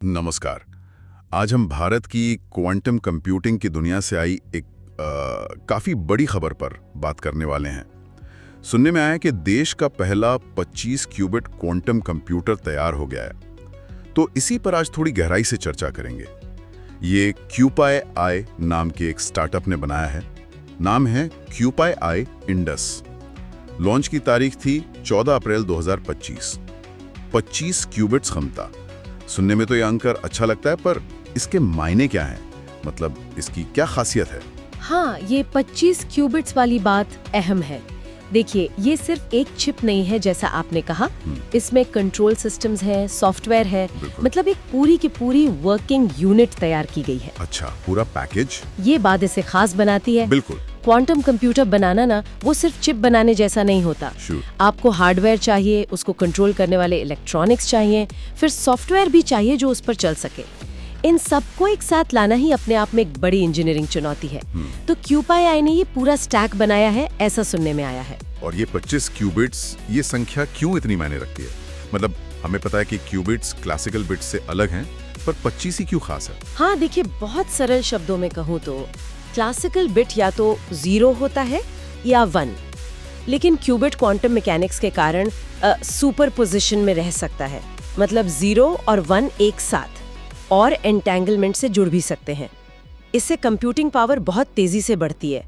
नमस्कार। आज हम भारत की क्वांटम कंप्यूटिंग की दुनिया से आई एक काफ़ी बड़ी खबर पर बात करने वाले हैं। सुनने में आया कि देश का पहला 25 क्यूबिट क्वांटम कंप्यूटर तैयार हो गया है। तो इसी पर आज थोड़ी गहराई से चर्चा करेंगे। ये क्यूपाई आई नाम के एक स्टार्टअप ने बनाया है। नाम है क्यूपाई आई इंडस। लॉन्च की तारीख थी 14 अप्रैल 2025। 25 क्यूबिट्स क्षमता। सुनने में तो ये अंक अच्छा लगता है, पर इसके मायने क्या हैं? मतलब इसकी क्या खासियत है? हाँ, ये 25 क्यूबिट्स वाली बात अहम है। देखिए, ये सिर्फ एक चिप नहीं है जैसा आपने कहा। इसमें कंट्रोल सिस्टम्स है, सॉफ्टवेयर है, मतलब एक पूरी की पूरी वर्किंग यूनिट तैयार की गई है। अच्छा, पूरा पैकेज? ये बात इसे खास बनाती है। बिल्कुल। क्वांटम कंप्यूटर बनाना ना वो सिर्फ चिप बनाने जैसा नहीं होता। आपको हार्डवेयर चाहिए, उसको कंट्रोल करने वाले इलेक्ट्रॉनिक्स चाहिए, फिर सॉफ्टवेयर भी चाहिए जो उस पर चल सके। इन सबको एक साथ लाना ही अपने आप में एक बड़ी इंजीनियरिंग चुनौती है। तो क्यूपाई आई ने ये पूरा स्टैक बनाया है, ऐसा सुनने में आया है। और ये 25 क्यूबिट्स, ये संख्या क्यों इतनी मायने रखती है? मतलब हमें पता है कि क्यूबिट्स क्लासिकल बिट्स से अलग हैं, पर 25 ही क्यों खास है? हाँ, देखिए, बहुत सरल शब्दों में कहूँ तो क्लासिकल बिट या तो 0 होता है या 1, लेकिन क्यूबिट क्वांटम मैकेनिक्स के कारण सुपर पोजिशन में रह सकता है। मतलब 0 और 1 एक साथ और एंटेंगलमेंट से जुड़ भी सकते हैं। इससे कंप्यूटिंग पावर बहुत तेजी से बढ़ती है।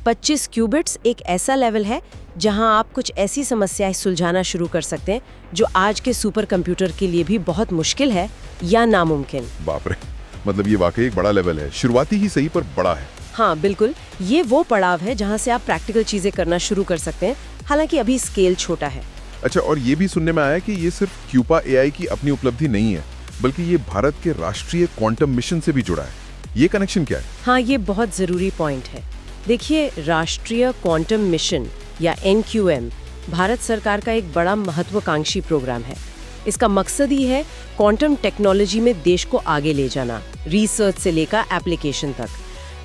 25 क्यूबिट्स एक ऐसा लेवल है जहां आप कुछ ऐसी समस्याएं सुलझाना शुरू कर सकते हैं जो आज के सुपर कंप्यूटर के लिए भी बहुत मुश्किल है या नामुमकिन। बाप रे, मतलब ये वाकई एक बड़ा लेवल है। शुरुआती ही सही, पर बड़ा है। हाँ बिल्कुल, ये वो पड़ाव है जहाँ से आप प्रैक्टिकल चीजें करना शुरू कर सकते हैं, हालांकि अभी स्केल छोटा है। अच्छा, और ये भी सुनने में आया कि ये सिर्फ क्यूपा एआई की अपनी उपलब्धि नहीं है, बल्कि ये भारत के राष्ट्रीय क्वांटम मिशन से भी जुड़ा है। ये कनेक्शन क्या है? हाँ, ये बहुत जरूरी पॉइंट है। देखिए, राष्ट्रीय क्वांटम मिशन या NQM भारत सरकार का एक बड़ा महत्वाकांक्षी प्रोग्राम है। इसका मकसद ही है क्वांटम टेक्नोलॉजी में देश को आगे ले जाना, रिसर्च से लेकर एप्लीकेशन तक।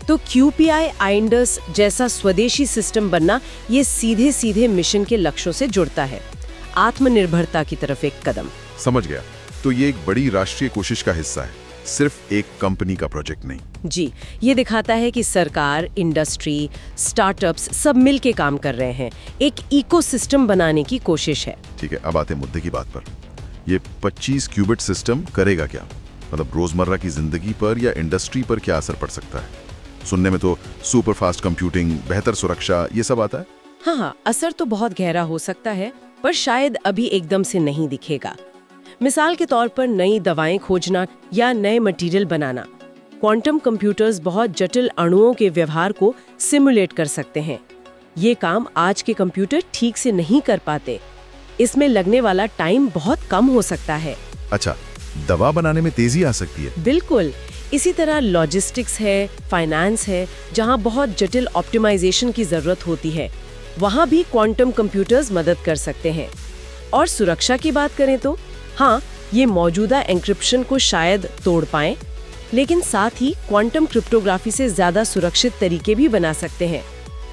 तो क्यूपाई आई इंडस जैसा स्वदेशी सिस्टम बनना ये सीधे सीधे मिशन के लक्ष्यों से जुड़ता है। आत्मनिर्भरता की तरफ एक कदम। समझ गया। तो ये एक बड़ी राष्ट्रीय कोशिश का हिस्सा है, सिर्फ एक कंपनी का प्रोजेक्ट नहीं। जी, ये दिखाता है कि सरकार, इंडस्ट्री, स्टार्टअप्स सब मिल के काम कर रहे हैं। एक इकोसिस्टम बनाने की कोशिश है। ठीक है, अब आते हैं मुद्दे की बात पर। ये 25 क्यूबिट सिस्टम करेगा क्या? मतलब रोजमर्रा की जिंदगी पर या इंडस्ट्री पर क्या असर पड़ सकता है? सुनने में तो सुपर फास्ट कंप्यूटिंग, बेहतर सुरक्षा, ये सब आता है। हाँ, असर तो बहुत गहरा हो सकता है, पर शायद अभी एकदम से नहीं दिखेगा। मिसाल के तौर पर नई दवाएं खोजना या नए मटेरियल बनाना। क्वांटम कंप्यूटर्स बहुत जटिल अणुओं के व्यवहार को सिमुलेट कर सकते हैं। ये काम आज के कंप्यूटर ठीक से नहीं कर पाते। इसमें लगने वाला टाइम बहुत कम हो सकता है। अच्छा, दवा बनाने में तेजी आ सकती है? बिल्कुल। इसी तरह लॉजिस्टिक्स है, फाइनेंस है, जहां बहुत जटिल ऑप्टिमाइजेशन की जरूरत होती है, वहां भी क्वांटम कंप्यूटर्स मदद कर सकते हैं। और सुरक्षा की बात करें तो हाँ, ये मौजूदा एन्क्रिप्शन को शायद तोड़ पाएं, लेकिन साथ ही क्वांटम क्रिप्टोग्राफी से ज्यादा सुरक्षित तरीके भी बना सकते हैं।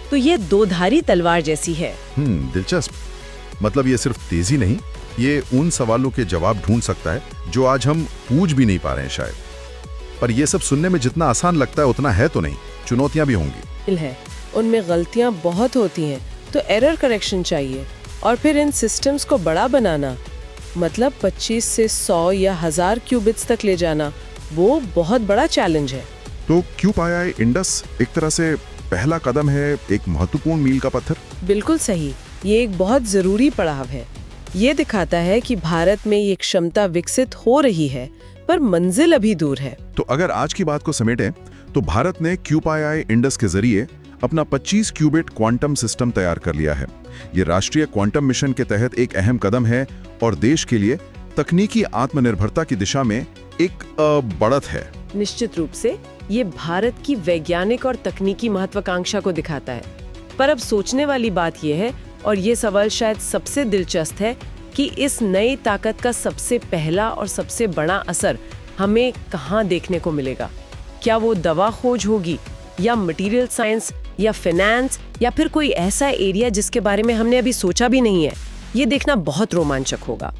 तो ये दोधारी तलवार जैसी है। दिलचस्प। मतलब ये सिर्फ तेजी नहीं, ये उन सवालों के जवाब ढूंढ सकता है जो आज हम पूछ भी नहीं पा रहे हैं शायद। पर ये सब सुनने में जितना आसान लगता है उतना है तो नहीं, चुनौतियां भी होंगी। है, उनमें गलतियां बहुत होती हैं, तो एरर करेक्शन चाहिए। और फिर इन सिस्टम्स को बड़ा बनाना, मतलब 25 से 100 या 1000 क्यूबिट्स तक ले जाना, वो बहुत बड़ा चैलेंज है। तो क्यूपाई इंडस एक तरह से पहला कदम है, एक महत्वपूर्ण मील का पत्थर। बिल्कुल सही, ये एक बहुत जरूरी पड़ाव है। ये दिखाता है कि भारत में ये क्षमता विकसित हो रही है, पर मंजिल अभी दूर है। तो अगर आज की बात को समेटें, तो भारत ने क्यूपाई इंडस के जरिए अपना 25 क्यूबिट क्वांटम सिस्टम तैयार कर लिया है। ये राष्ट्रीय क्वांटम मिशन के तहत एक अहम कदम है और देश के लिए तकनीकी आत्मनिर्भरता की दिशा में एक बढ़त है। निश्चित रूप से ये भारत की वैज्ञानिक और तकनीकी महत्वाकांक्षा को दिखाता है। पर अब सोचने वाली बात यह है, और ये सवाल शायद सबसे दिलचस्प है, कि इस नई ताकत का सबसे पहला और सबसे बड़ा असर हमें कहाँ देखने को मिलेगा? क्या वो दवा खोज होगी, या मटेरियल साइंस, या फाइनेंस, या फिर कोई ऐसा एरिया जिसके बारे में हमने अभी सोचा भी नहीं है? ये देखना बहुत रोमांचक होगा।